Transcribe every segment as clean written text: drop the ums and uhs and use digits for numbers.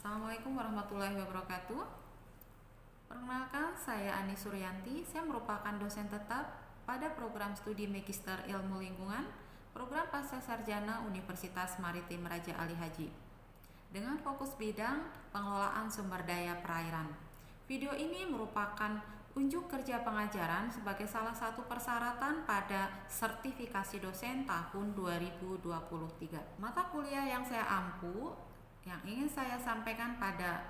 Assalamualaikum warahmatullahi wabarakatuh. Perkenalkan, saya Ani Suryanti. Saya merupakan dosen tetap pada program studi Magister Ilmu Lingkungan, program Pasca Sarjana Universitas Maritim Raja Ali Haji, dengan fokus bidang pengelolaan sumber daya perairan. Video ini merupakan unjuk kerja pengajaran sebagai salah satu persyaratan pada sertifikasi dosen tahun 2023. Mata kuliah yang saya ampu yang ingin saya sampaikan pada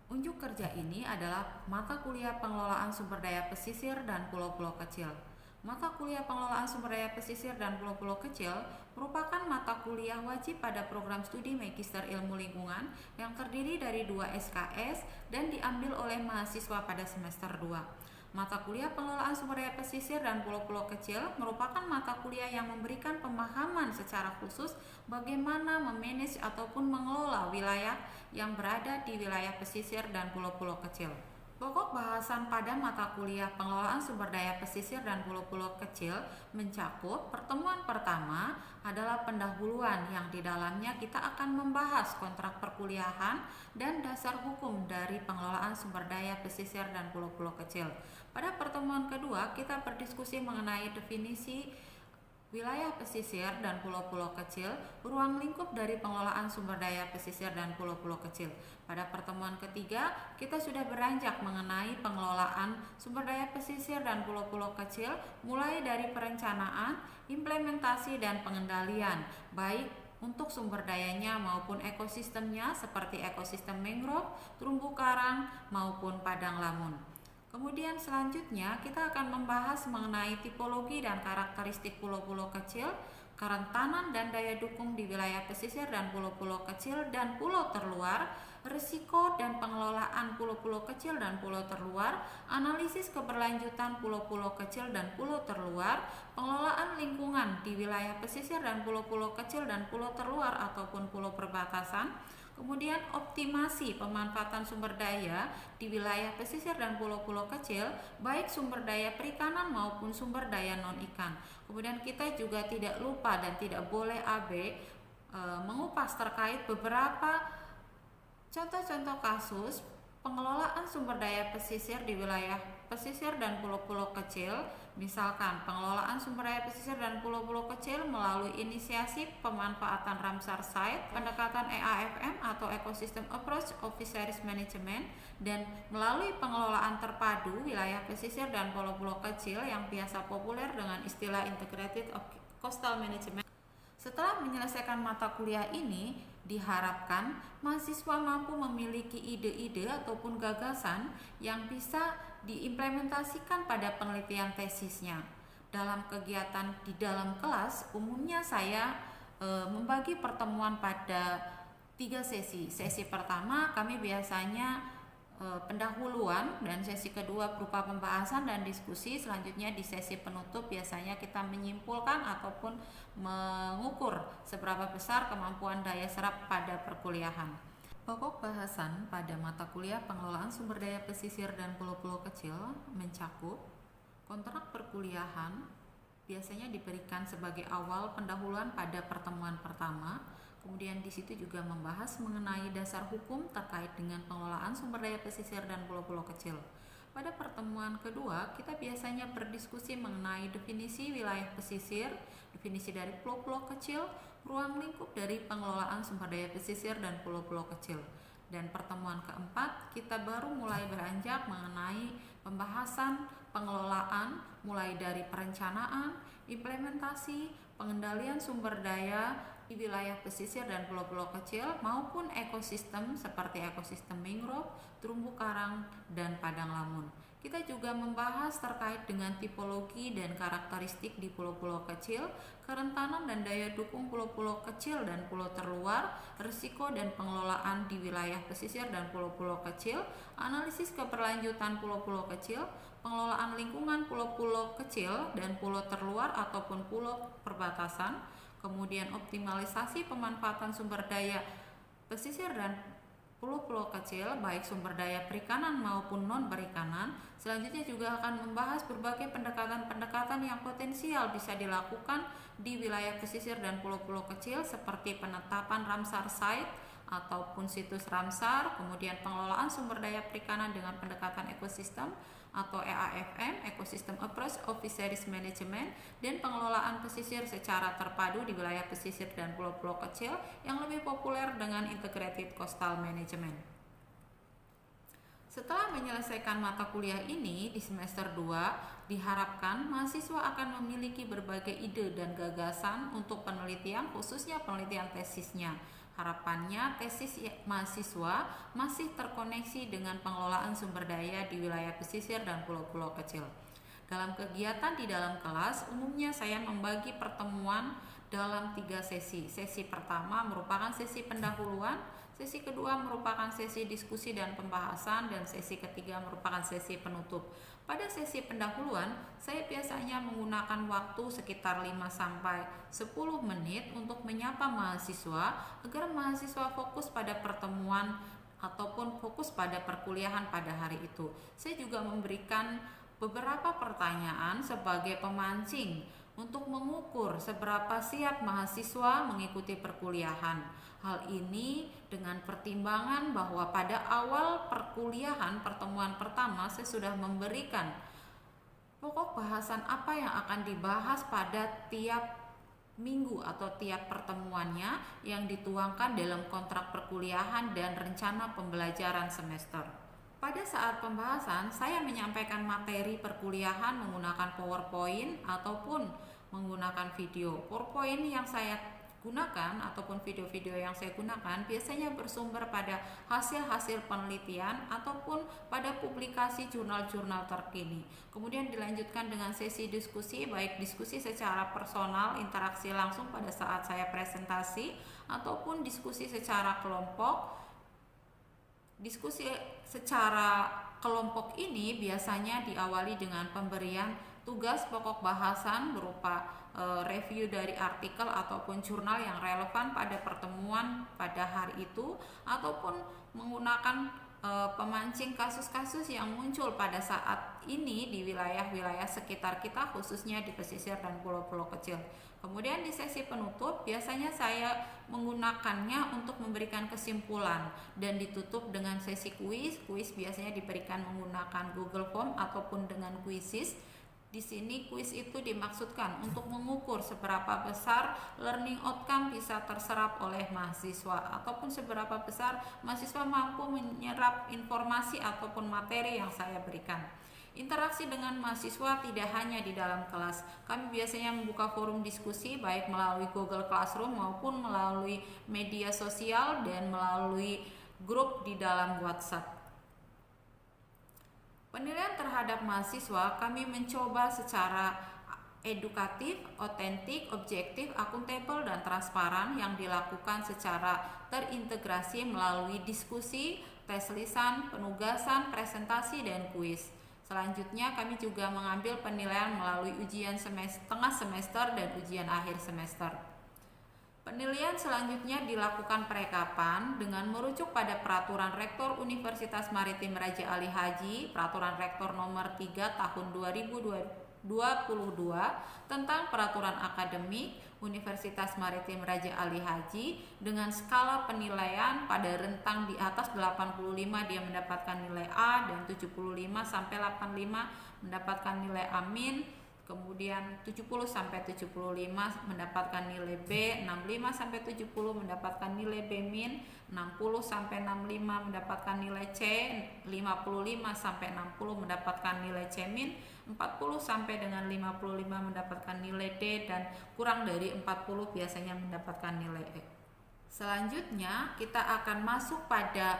unjuk kerja ini adalah mata kuliah pengelolaan sumber daya pesisir dan pulau-pulau kecil. Mata kuliah pengelolaan sumber daya pesisir dan pulau-pulau kecil merupakan mata kuliah wajib pada program studi Magister Ilmu Lingkungan yang terdiri dari 2 SKS dan diambil oleh mahasiswa pada semester 2. Mata kuliah pengelolaan sumber daya pesisir dan pulau-pulau kecil merupakan mata kuliah yang memberikan pemahaman secara khusus bagaimana memanage ataupun mengelola wilayah yang berada di wilayah pesisir dan pulau-pulau kecil. Pokok bahasan pada mata kuliah pengelolaan sumber daya pesisir dan pulau-pulau kecil mencakup pertemuan pertama adalah pendahuluan yang di dalamnya kita akan membahas kontrak perkuliahan dan dasar hukum dari pengelolaan sumber daya pesisir dan pulau-pulau kecil. Pada pertemuan kedua kita berdiskusi mengenai definisi wilayah pesisir dan pulau-pulau kecil, ruang lingkup dari pengelolaan sumber daya pesisir dan pulau-pulau kecil. Pada pertemuan ketiga, kita sudah beranjak mengenai pengelolaan sumber daya pesisir dan pulau-pulau kecil, mulai dari perencanaan, implementasi, dan pengendalian, baik untuk sumber dayanya maupun ekosistemnya seperti ekosistem mangrove, terumbu karang, maupun padang lamun. Kemudian selanjutnya kita akan membahas mengenai tipologi dan karakteristik pulau-pulau kecil, kerentanan dan daya dukung di wilayah pesisir dan pulau-pulau kecil dan pulau terluar, risiko dan pengelolaan pulau-pulau kecil dan pulau terluar, analisis keberlanjutan pulau-pulau kecil dan pulau terluar, pengelolaan lingkungan di wilayah pesisir dan pulau-pulau kecil dan pulau terluar ataupun pulau perbatasan. Kemudian optimasi pemanfaatan sumber daya di wilayah pesisir dan pulau-pulau kecil, baik sumber daya perikanan maupun sumber daya non-ikan. Kemudian kita juga tidak lupa dan tidak boleh abe mengupas terkait beberapa contoh-contoh kasus pengelolaan sumber daya pesisir di wilayah pesisir dan pulau-pulau kecil. Misalkan pengelolaan sumber daya pesisir dan pulau-pulau kecil melalui inisiasi pemanfaatan Ramsar Site, pendekatan EAFM atau Ecosystem Approach of Fisheries Management, dan melalui pengelolaan terpadu wilayah pesisir dan pulau-pulau kecil yang biasa populer dengan istilah Integrated Coastal Management. Setelah menyelesaikan mata kuliah ini, diharapkan mahasiswa mampu memiliki ide-ide ataupun gagasan yang bisa diimplementasikan pada penelitian tesisnya. Dalam kegiatan di dalam kelas, umumnya saya membagi pertemuan pada 3 sesi. Sesi pertama kami biasanya pendahuluan, dan sesi kedua berupa pembahasan dan diskusi. Selanjutnya di sesi penutup biasanya kita menyimpulkan ataupun mengukur seberapa besar kemampuan daya serap pada perkuliahan. Pokok bahasan pada mata kuliah pengelolaan sumber daya pesisir dan pulau-pulau kecil mencakup kontrak perkuliahan, biasanya diberikan sebagai awal pendahuluan pada pertemuan pertama. Kemudian di situ juga membahas mengenai dasar hukum terkait dengan pengelolaan sumber daya pesisir dan pulau-pulau kecil. Pada pertemuan kedua, kita biasanya berdiskusi mengenai definisi wilayah pesisir, definisi dari pulau-pulau kecil, ruang lingkup dari pengelolaan sumber daya pesisir dan pulau-pulau kecil. Dan pertemuan keempat, kita baru mulai beranjak mengenai pembahasan pengelolaan mulai dari perencanaan, implementasi, pengendalian sumber daya di wilayah pesisir dan pulau-pulau kecil maupun ekosistem seperti ekosistem mangrove, terumbu karang, dan padang lamun. Kita juga membahas terkait dengan tipologi dan karakteristik di pulau-pulau kecil, kerentanan dan daya dukung pulau-pulau kecil dan pulau terluar, risiko dan pengelolaan di wilayah pesisir dan pulau-pulau kecil, analisis keberlanjutan pulau-pulau kecil, pengelolaan lingkungan pulau-pulau kecil dan pulau terluar ataupun pulau perbatasan, kemudian optimalisasi pemanfaatan sumber daya pesisir dan pulau-pulau kecil, baik sumber daya perikanan maupun non-perikanan. Selanjutnya juga akan membahas berbagai pendekatan-pendekatan yang potensial bisa dilakukan di wilayah pesisir dan pulau-pulau kecil seperti penetapan Ramsar Site ataupun situs Ramsar, kemudian pengelolaan sumber daya perikanan dengan pendekatan ekosistem atau EAFM, Ecosystem Approach of Fisheries Management, dan pengelolaan pesisir secara terpadu di wilayah pesisir dan pulau-pulau kecil yang lebih populer dengan Integrated Coastal Management. Setelah menyelesaikan mata kuliah ini di semester 2, diharapkan mahasiswa akan memiliki berbagai ide dan gagasan untuk penelitian, khususnya penelitian tesisnya. Harapannya tesis mahasiswa masih terkoneksi dengan pengelolaan sumber daya di wilayah pesisir dan pulau-pulau kecil. Dalam kegiatan di dalam kelas, umumnya saya membagi pertemuan dalam 3 sesi. Sesi pertama merupakan sesi pendahuluan, sesi kedua merupakan sesi diskusi dan pembahasan, dan sesi ketiga merupakan sesi penutup. Pada sesi pendahuluan, saya biasanya menggunakan waktu sekitar 5-10 menit untuk menyapa mahasiswa agar mahasiswa fokus pada pertemuan ataupun fokus pada perkuliahan pada hari itu. Saya juga memberikan beberapa pertanyaan sebagai pemancing untuk mengukur seberapa siap mahasiswa mengikuti perkuliahan. Hal ini dengan pertimbangan bahwa pada awal perkuliahan pertemuan pertama saya sudah memberikan pokok bahasan apa yang akan dibahas pada tiap minggu atau tiap pertemuannya yang dituangkan dalam kontrak perkuliahan dan rencana pembelajaran semester. Pada saat pembahasan, saya menyampaikan materi perkuliahan menggunakan PowerPoint ataupun menggunakan video. PowerPoint yang saya gunakan ataupun video-video yang saya gunakan biasanya bersumber pada hasil-hasil penelitian ataupun pada publikasi jurnal-jurnal terkini. Kemudian dilanjutkan dengan sesi diskusi, baik diskusi secara personal, interaksi langsung pada saat saya presentasi, ataupun diskusi secara kelompok. Diskusi secara kelompok ini biasanya diawali dengan pemberian tugas pokok bahasan berupa review dari artikel ataupun jurnal yang relevan pada pertemuan pada hari itu, ataupun menggunakan pemancing kasus-kasus yang muncul pada saat ini di wilayah-wilayah sekitar kita, khususnya di pesisir dan pulau-pulau kecil. Kemudian di sesi penutup biasanya saya menggunakannya untuk memberikan kesimpulan dan ditutup dengan sesi kuis. Kuis biasanya diberikan menggunakan Google Form ataupun dengan Quizzes. Di sini kuis itu dimaksudkan untuk mengukur seberapa besar learning outcome bisa terserap oleh mahasiswa ataupun seberapa besar mahasiswa mampu menyerap informasi ataupun materi yang saya berikan. Interaksi dengan mahasiswa tidak hanya di dalam kelas. Kami biasanya membuka forum diskusi baik melalui Google Classroom maupun melalui media sosial dan melalui grup di dalam WhatsApp. Penilaian terhadap mahasiswa kami mencoba secara edukatif, otentik, objektif, akuntabel, dan transparan yang dilakukan secara terintegrasi melalui diskusi, tes lisan, penugasan, presentasi, dan kuis. Selanjutnya kami juga mengambil penilaian melalui ujian tengah semester dan ujian akhir semester. Penilaian selanjutnya dilakukan perekapan dengan merujuk pada Peraturan Rektor Universitas Maritim Raja Ali Haji, Peraturan Rektor Nomor 3 Tahun 2022 tentang Peraturan Akademik Universitas Maritim Raja Ali Haji dengan skala penilaian pada rentang di atas 85 dia mendapatkan nilai A dan 75 sampai 85 mendapatkan nilai A-, kemudian 70 sampai 75 mendapatkan nilai B, 65 sampai 70 mendapatkan nilai B-, 60 sampai 65 mendapatkan nilai C, 55 sampai 60 mendapatkan nilai C-, 40 sampai dengan 55 mendapatkan nilai D, dan kurang dari 40 biasanya mendapatkan nilai E. Selanjutnya kita akan masuk pada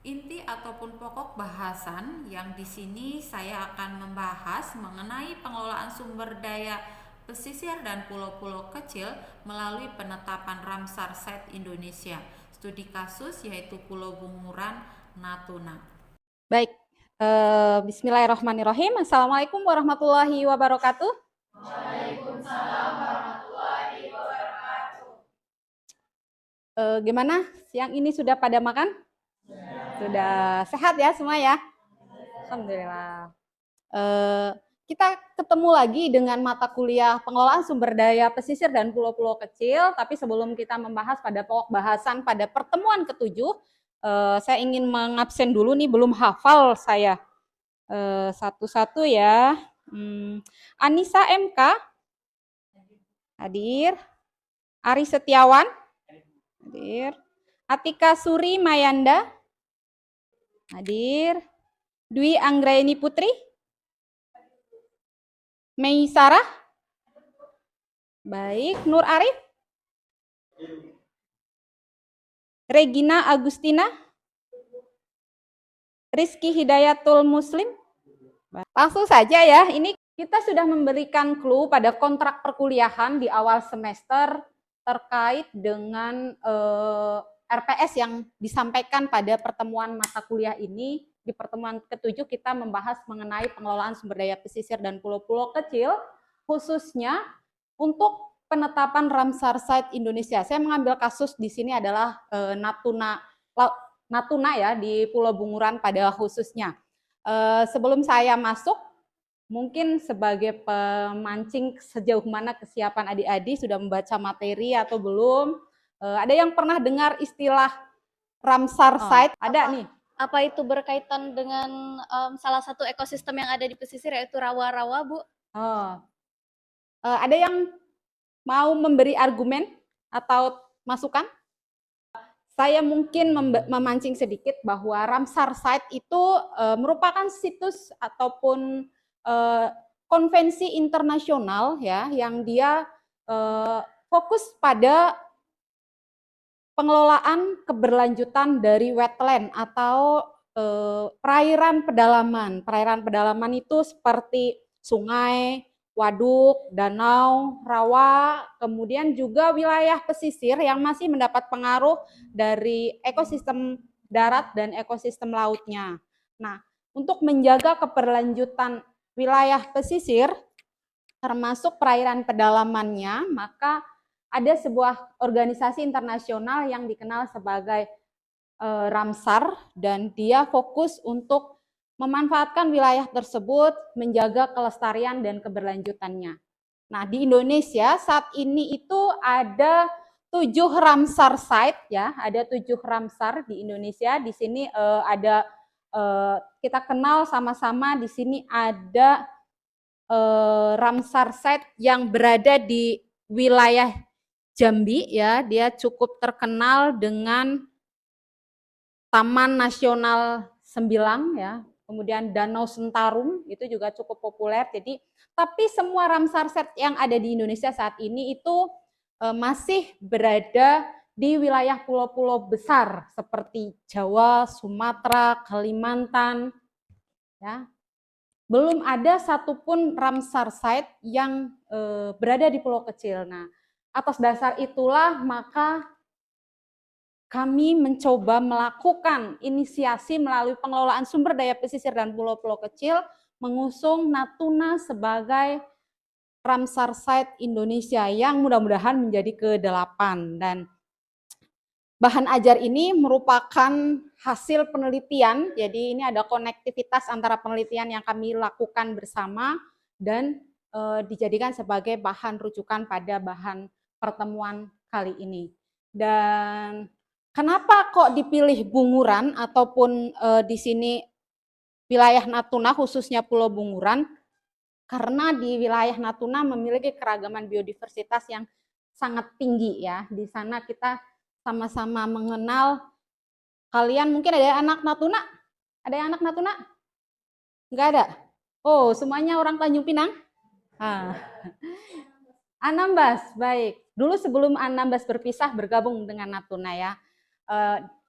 inti ataupun pokok bahasan yang di sini saya akan membahas mengenai pengelolaan sumber daya pesisir dan pulau-pulau kecil melalui penetapan Ramsar Site Indonesia. Studi kasus yaitu Pulau Bunguran, Natuna. Baik, bismillahirrahmanirrahim. Assalamualaikum warahmatullahi wabarakatuh. Waalaikumsalam warahmatullahi wabarakatuh. Gimana? Siang ini sudah pada makan? Sudah sehat ya semua ya? Alhamdulillah. Kita ketemu lagi dengan mata kuliah pengelolaan sumber daya pesisir dan pulau-pulau kecil, tapi sebelum kita membahas pada pokok bahasan pada pertemuan ketujuh, saya ingin mengabsen dulu nih, belum hafal saya. Satu-satu ya. Anissa MK, hadir. Ari Setiawan, hadir. Atika Suri Mayanda, hadir. Dwi Anggraini Putri, Mei Sarah, baik. Nur Arif, Regina Agustina, Rizky Hidayatul Muslim. Langsung saja ya, ini kita sudah memberikan clue pada kontrak perkuliahan di awal semester terkait dengan RPS yang disampaikan pada pertemuan mata kuliah ini. Di pertemuan ketujuh kita membahas mengenai pengelolaan sumber daya pesisir dan pulau-pulau kecil, khususnya untuk penetapan Ramsar Site Indonesia. Saya mengambil kasus di sini adalah Natuna ya, di Pulau Bunguran pada khususnya. Sebelum saya masuk, mungkin sebagai pemancing sejauh mana kesiapan adik-adik sudah membaca materi atau belum. Ada yang pernah dengar istilah Ramsar Site? Ada nih. Apa itu berkaitan dengan salah satu ekosistem yang ada di pesisir, yaitu rawa-rawa, Bu? Ada yang mau memberi argumen atau masukan? Saya mungkin memancing sedikit bahwa Ramsar Site itu merupakan situs ataupun konvensi internasional ya, yang dia fokus pada pengelolaan keberlanjutan dari wetland atau perairan pedalaman. Perairan pedalaman itu seperti sungai, waduk, danau, rawa, kemudian juga wilayah pesisir yang masih mendapat pengaruh dari ekosistem darat dan ekosistem lautnya. Nah, untuk menjaga keberlanjutan wilayah pesisir, termasuk perairan pedalamannya, maka ada sebuah organisasi internasional yang dikenal sebagai Ramsar, dan dia fokus untuk memanfaatkan wilayah tersebut, menjaga kelestarian dan keberlanjutannya. Nah, di Indonesia saat ini itu ada 7 Ramsar Site ya, ada 7 Ramsar di Indonesia. Di sini ada kita kenal sama-sama, di sini ada Ramsar Site yang berada di wilayah Jambi ya, dia cukup terkenal dengan Taman Nasional Sembilang ya, kemudian Danau Sentarum itu juga cukup populer. Jadi, tapi semua Ramsar Site yang ada di Indonesia saat ini itu masih berada di wilayah pulau-pulau besar seperti Jawa, Sumatera, Kalimantan, ya. Belum ada satupun Ramsar Site yang berada di pulau kecil. Nah, atas dasar itulah maka kami mencoba melakukan inisiasi melalui pengelolaan sumber daya pesisir dan pulau-pulau kecil, mengusung Natuna sebagai Ramsar Site Indonesia yang mudah-mudahan menjadi ke-8. Dan bahan ajar ini merupakan hasil penelitian, jadi ini ada konektivitas antara penelitian yang kami lakukan bersama dan dijadikan sebagai bahan rujukan pada bahan pertemuan kali ini. Dan kenapa kok dipilih Bunguran ataupun di sini wilayah Natuna khususnya Pulau Bunguran? Karena di wilayah Natuna memiliki keragaman biodiversitas yang sangat tinggi ya. Di sana kita sama-sama mengenal. Kalian mungkin ada anak Natuna? Ada yang anak Natuna? Enggak ada? Oh, semuanya orang Tanjung Pinang? Anambas, baik. Dulu sebelum Anambas berpisah bergabung dengan Natuna ya.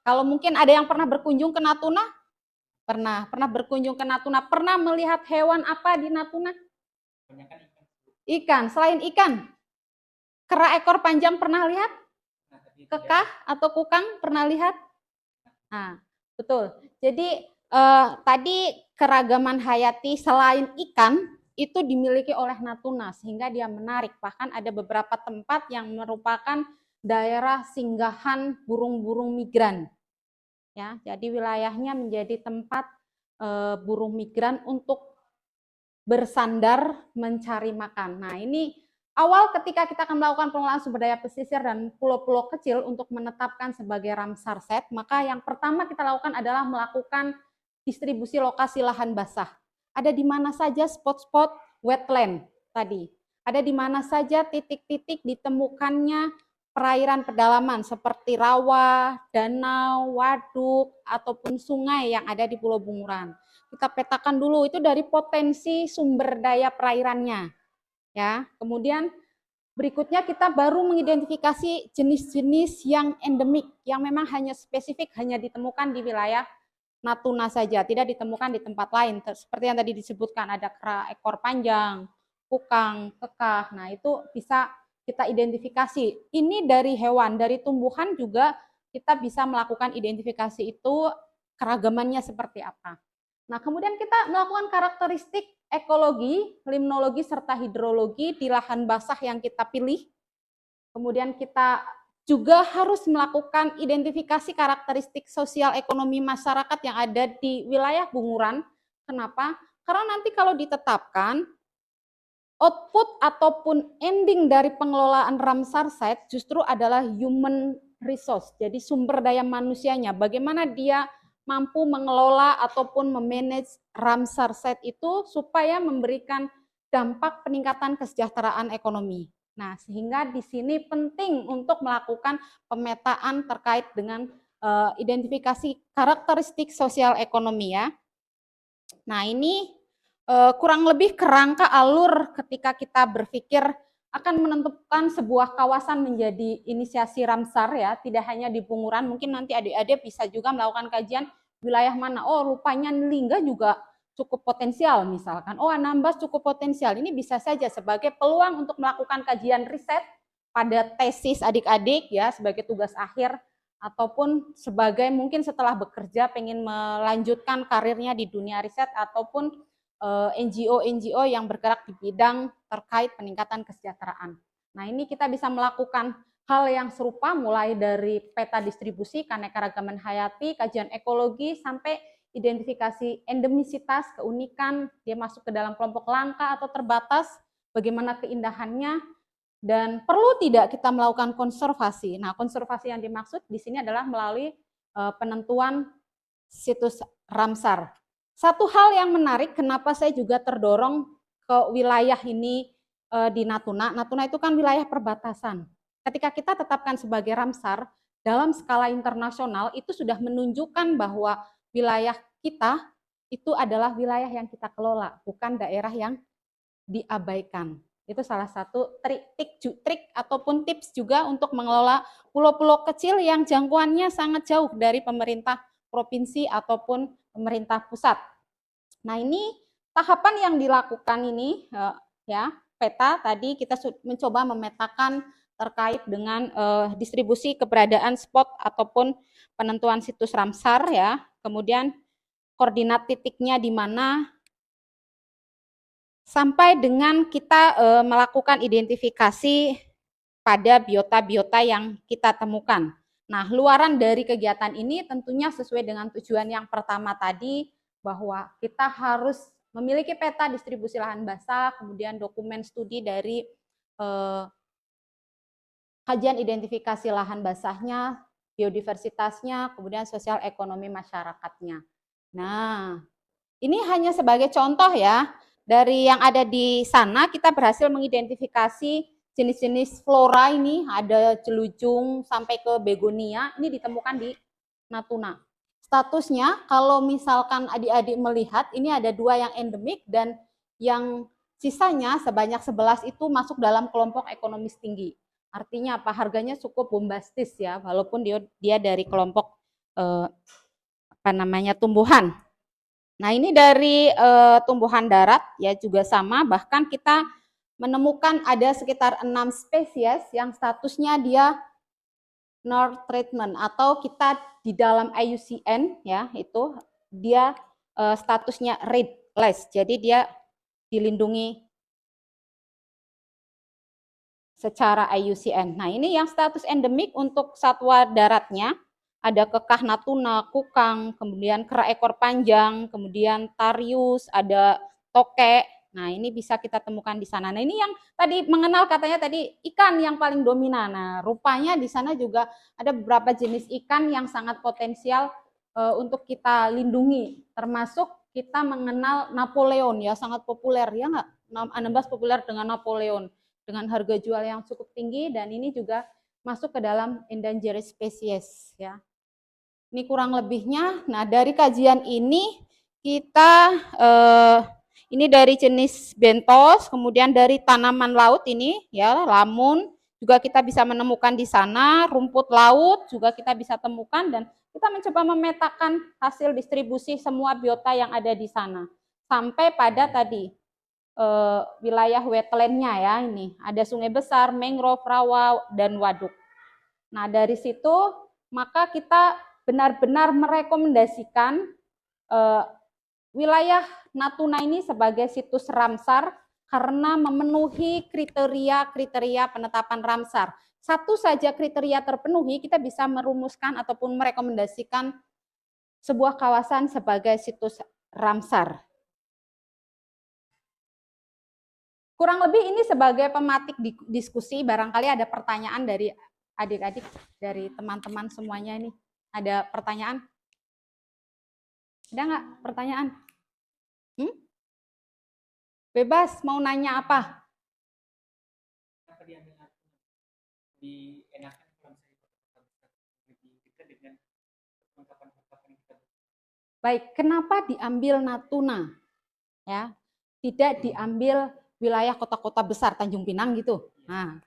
Kalau mungkin ada yang pernah berkunjung ke Natuna? Pernah berkunjung ke Natuna. Pernah melihat hewan apa di Natuna? Ikan. Selain ikan, kera ekor panjang pernah lihat? Kekah atau kukang pernah lihat? Nah, betul. Jadi tadi keragaman hayati selain ikan itu dimiliki oleh Natuna sehingga dia menarik. Bahkan ada beberapa tempat yang merupakan daerah singgahan burung-burung migran. Ya, jadi wilayahnya menjadi tempat burung migran untuk bersandar mencari makan. Nah, ini awal ketika kita akan melakukan pengelolaan sumber daya pesisir dan pulau-pulau kecil untuk menetapkan sebagai Ramsar Set, maka yang pertama kita lakukan adalah melakukan distribusi lokasi lahan basah. Ada di mana saja spot-spot wetland tadi. Ada di mana saja titik-titik ditemukannya perairan pedalaman seperti rawa, danau, waduk, ataupun sungai yang ada di Pulau Bunguran. Kita petakan dulu itu dari potensi sumber daya perairannya. Ya, kemudian berikutnya kita baru mengidentifikasi jenis-jenis yang endemik, yang memang hanya spesifik, hanya ditemukan di wilayah Natuna saja, tidak ditemukan di tempat lain. Seperti yang tadi disebutkan, ada kera ekor panjang, kukang, kekah. Nah, itu bisa kita identifikasi. Ini dari hewan, dari tumbuhan juga kita bisa melakukan identifikasi itu keragamannya seperti apa. Nah, kemudian kita melakukan karakteristik ekologi, limnologi, serta hidrologi di lahan basah yang kita pilih. Kemudian kita juga harus melakukan identifikasi karakteristik sosial ekonomi masyarakat yang ada di wilayah Bunguran. Kenapa? Karena nanti kalau ditetapkan, output ataupun ending dari pengelolaan Ramsar Site justru adalah human resource, jadi sumber daya manusianya. Bagaimana dia mampu mengelola ataupun memanage Ramsar Site itu supaya memberikan dampak peningkatan kesejahteraan ekonomi. Nah, sehingga di sini penting untuk melakukan pemetaan terkait dengan identifikasi karakteristik sosial ekonomi ya. Nah, ini kurang lebih kerangka alur ketika kita berpikir akan menentukan sebuah kawasan menjadi inisiasi Ramsar ya, tidak hanya di Bunguran, mungkin nanti adik-adik bisa juga melakukan kajian wilayah mana. Oh, rupanya Lingga juga cukup potensial misalkan. Oh, Anambas cukup potensial. Ini bisa saja sebagai peluang untuk melakukan kajian riset pada tesis adik-adik ya sebagai tugas akhir ataupun sebagai mungkin setelah bekerja pengen melanjutkan karirnya di dunia riset ataupun NGO yang bergerak di bidang terkait peningkatan kesejahteraan. Nah, ini kita bisa melakukan hal yang serupa mulai dari peta distribusi, keanekaragaman hayati, kajian ekologi, sampai identifikasi endemisitas, keunikan, dia masuk ke dalam kelompok langka atau terbatas, bagaimana keindahannya, dan perlu tidak kita melakukan konservasi. Nah, konservasi yang dimaksud di sini adalah melalui penentuan situs Ramsar. Satu hal yang menarik, kenapa saya juga terdorong ke wilayah ini di Natuna. Natuna itu kan wilayah perbatasan. Ketika kita tetapkan sebagai Ramsar, dalam skala internasional itu sudah menunjukkan bahwa wilayah kita itu adalah wilayah yang kita kelola, bukan daerah yang diabaikan. Itu salah satu trik ataupun tips juga untuk mengelola pulau-pulau kecil yang jangkauannya sangat jauh dari pemerintah provinsi ataupun pemerintah pusat. Nah, ini tahapan yang dilakukan ini ya, peta tadi kita mencoba memetakan terkait dengan distribusi keberadaan spot ataupun penentuan situs Ramsar ya. Kemudian koordinat titiknya di mana sampai dengan kita melakukan identifikasi pada biota-biota yang kita temukan. Nah, luaran dari kegiatan ini tentunya sesuai dengan tujuan yang pertama tadi, bahwa kita harus memiliki peta distribusi lahan basah, kemudian dokumen studi dari kajian identifikasi lahan basahnya, biodiversitasnya, kemudian sosial ekonomi masyarakatnya. Nah, ini hanya sebagai contoh ya, dari yang ada di sana kita berhasil mengidentifikasi jenis-jenis flora ini, ada celujung sampai ke begonia, ini ditemukan di Natuna. Statusnya kalau misalkan adik-adik melihat, ini ada 2 yang endemik dan yang sisanya sebanyak 11 itu masuk dalam kelompok ekonomis tinggi. Artinya apa? Harganya cukup bombastis ya, walaupun dia dari kelompok tumbuhan. Nah, ini dari tumbuhan darat ya juga sama, bahkan kita menemukan ada sekitar 6 spesies yang statusnya dia North Treatment atau kita di dalam IUCN ya, itu dia statusnya Red List. Jadi dia dilindungi secara IUCN. Nah, ini yang status endemik untuk satwa daratnya. Ada kekah Natuna, kukang, kemudian kera ekor panjang, kemudian tarius, ada tokek. Nah, ini bisa kita temukan di sana. Nah, ini yang tadi mengenal katanya tadi ikan yang paling dominan. Nah, rupanya di sana juga ada beberapa jenis ikan yang sangat potensial untuk kita lindungi, termasuk kita mengenal Napoleon ya, sangat populer ya nggak? Anambas populer dengan Napoleon dengan harga jual yang cukup tinggi, dan ini juga masuk ke dalam endangered species ya. Ini kurang lebihnya. Nah, dari kajian ini kita ini dari jenis bentos, kemudian dari tanaman laut ini ya, lamun juga kita bisa menemukan di sana, rumput laut juga kita bisa temukan, dan kita mencoba memetakan hasil distribusi semua biota yang ada di sana. Sampai pada tadi wilayah wetlandnya ya, ini ada sungai besar, mangrove, rawa, dan waduk. Nah, dari situ maka kita benar-benar merekomendasikan wilayah Natuna ini sebagai situs Ramsar karena memenuhi kriteria penetapan Ramsar. Satu saja kriteria terpenuhi, kita bisa merumuskan ataupun merekomendasikan sebuah kawasan sebagai situs Ramsar. Kurang lebih ini sebagai pematik diskusi, barangkali ada pertanyaan dari adik-adik, dari teman-teman semuanya ini. Ada pertanyaan? Ada nggak pertanyaan? Bebas, mau nanya apa? Baik, kenapa diambil Natuna? Ya, tidak diambil wilayah kota-kota besar, Tanjung Pinang gitu. Nah,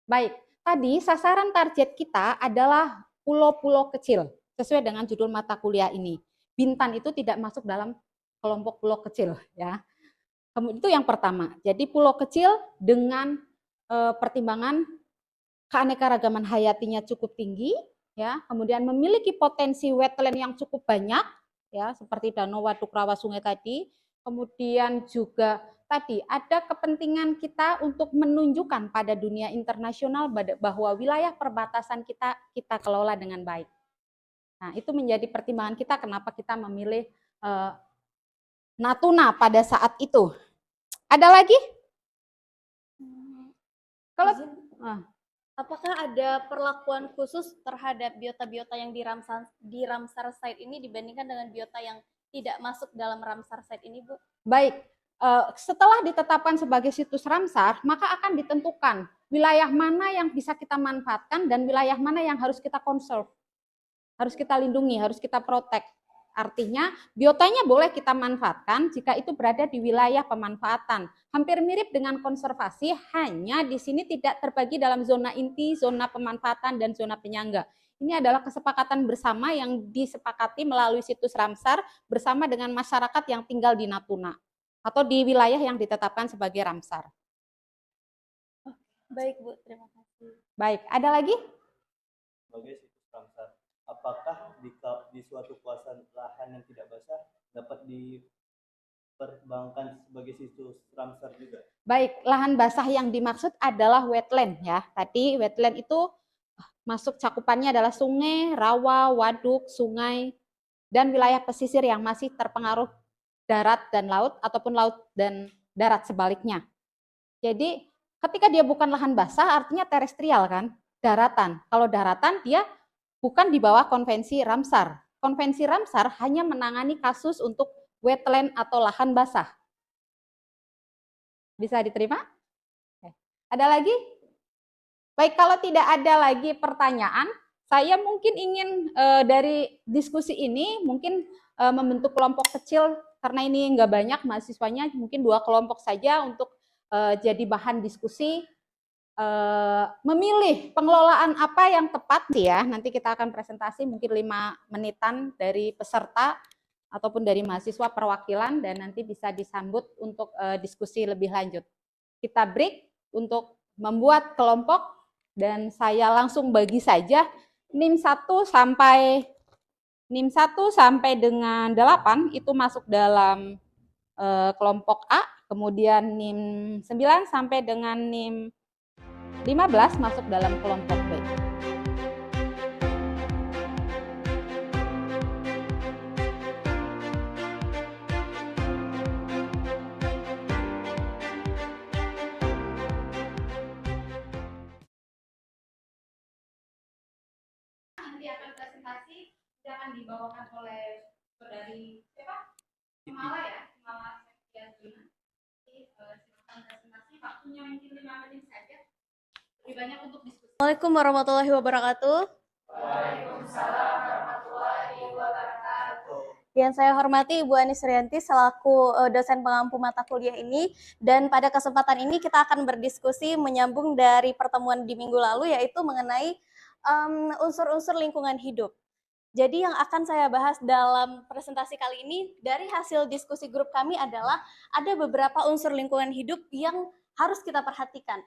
baik. Tadi sasaran target kita adalah pulau-pulau kecil, sesuai dengan judul mata kuliah ini. Bintan itu tidak masuk dalam kelompok pulau kecil, ya. Itu yang pertama. Jadi pulau kecil dengan pertimbangan keanekaragaman hayatinya cukup tinggi, ya. Kemudian memiliki potensi wetland yang cukup banyak, ya, seperti danau, waduk, rawa, sungai tadi. Kemudian juga tadi ada kepentingan kita untuk menunjukkan pada dunia internasional bahwa wilayah perbatasan kita kelola dengan baik. Nah, itu menjadi pertimbangan kita kenapa kita memilih Natuna pada saat itu. Ada lagi? Kalau apakah ada perlakuan khusus terhadap biota-biota yang di Ramsar site ini dibandingkan dengan biota yang tidak masuk dalam Ramsar site ini, Bu? Baik, setelah ditetapkan sebagai situs Ramsar, maka akan ditentukan wilayah mana yang bisa kita manfaatkan dan wilayah mana yang harus kita conserve, harus kita lindungi, harus kita protect. Artinya biotanya boleh kita manfaatkan jika itu berada di wilayah pemanfaatan. Hampir mirip dengan konservasi, hanya di sini tidak terbagi dalam zona inti, zona pemanfaatan, dan zona penyangga. Ini adalah kesepakatan bersama yang disepakati melalui situs Ramsar bersama dengan masyarakat yang tinggal di Natuna atau di wilayah yang ditetapkan sebagai Ramsar. Baik, Bu, terima kasih. Baik, ada lagi? Sebagai situs Ramsar, apakah di suatu kawasan lahan yang tidak basah dapat dipertimbangkan sebagai situs Ramsar juga? Baik, lahan basah yang dimaksud adalah wetland ya. Tadi wetland itu masuk cakupannya adalah sungai, rawa, waduk, sungai, dan wilayah pesisir yang masih terpengaruh darat dan laut ataupun laut dan darat sebaliknya. Jadi ketika dia bukan lahan basah artinya terestrial kan, daratan. Kalau daratan dia bukan di bawah konvensi Ramsar. Konvensi Ramsar hanya menangani kasus untuk wetland atau lahan basah. Bisa diterima? Ada lagi? Baik, kalau tidak ada lagi pertanyaan, saya mungkin ingin dari diskusi ini mungkin membentuk kelompok kecil, karena ini nggak banyak mahasiswanya, mungkin 2 kelompok saja untuk jadi bahan diskusi. Memilih pengelolaan apa yang tepat ya, nanti kita akan presentasi mungkin 5 menitan dari peserta ataupun dari mahasiswa perwakilan, dan nanti bisa disambut untuk diskusi lebih lanjut. Kita break untuk membuat kelompok, dan saya langsung bagi saja NIM 1 sampai dengan 8 itu masuk dalam kelompok A, kemudian NIM 9 sampai dengan NIM 15 masuk dalam kelompok B. nanti akan presentasi yang akan dibawakan oleh saudari siapa? Mala ya, Mala Septiantina. Jadi silakan presentasi, waktunya mungkin 5 menit saja. Lebih banyak untuk diskusi. Assalamualaikum warahmatullahi wabarakatuh. Waalaikumsalam warahmatullahi wabarakatuh. Yang saya hormati Ibu Ani Suryanti selaku dosen pengampu mata kuliah ini, dan pada kesempatan ini kita akan berdiskusi menyambung dari pertemuan di minggu lalu, yaitu mengenai unsur-unsur lingkungan hidup. Jadi yang akan saya bahas dalam presentasi kali ini dari hasil diskusi grup kami adalah ada beberapa unsur lingkungan hidup yang harus kita perhatikan.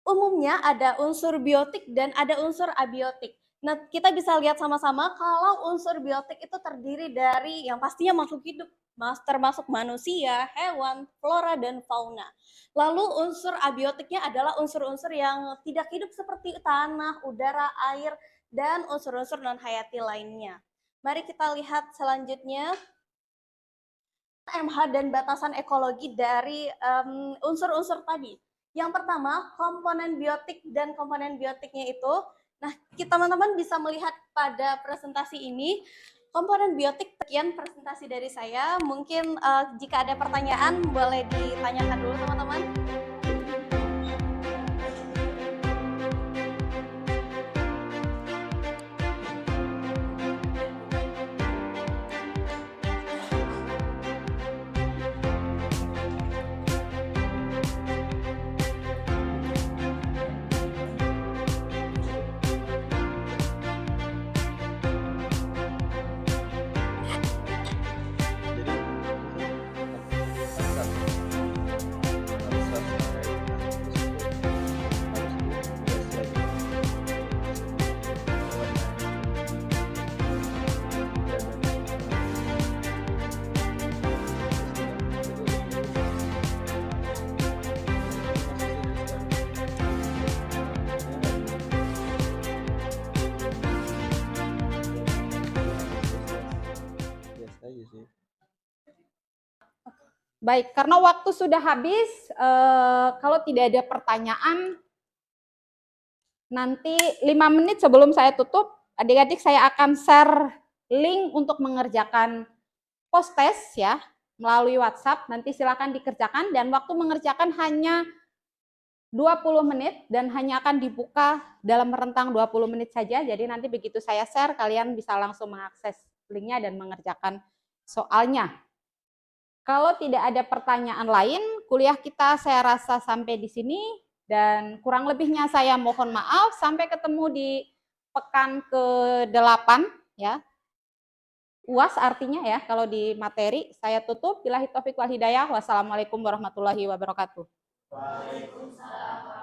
Umumnya ada unsur biotik dan ada unsur abiotik. Nah, kita bisa lihat sama-sama kalau unsur biotik itu terdiri dari yang pastinya makhluk hidup, termasuk manusia, hewan, flora, dan fauna. Lalu unsur abiotiknya adalah unsur-unsur yang tidak hidup seperti tanah, udara, air, dan unsur-unsur non-hayati lainnya. Mari kita lihat selanjutnya MH dan batasan ekologi dari unsur-unsur tadi. Yang pertama, komponen biotik dan komponen biotiknya itu, nah teman-teman bisa melihat pada presentasi ini, komponen biotik. Sekian presentasi dari saya, mungkin jika ada pertanyaan boleh ditanyakan dulu teman-teman. Baik, karena waktu sudah habis, kalau tidak ada pertanyaan, nanti 5 menit sebelum saya tutup, adik-adik saya akan share link untuk mengerjakan post test ya, melalui WhatsApp. Nanti silakan dikerjakan, dan waktu mengerjakan hanya 20 menit dan hanya akan dibuka dalam rentang 20 menit saja. Jadi nanti begitu saya share, kalian bisa langsung mengakses linknya dan mengerjakan soalnya. Kalau tidak ada pertanyaan lain, kuliah kita saya rasa sampai di sini, dan kurang lebihnya saya mohon maaf. Sampai ketemu di pekan ke-8 ya. UAS artinya ya kalau di materi. Saya tutup. Billahi taufiq wal hidayah. Wassalamualaikum warahmatullahi wabarakatuh. Waalaikumsalam.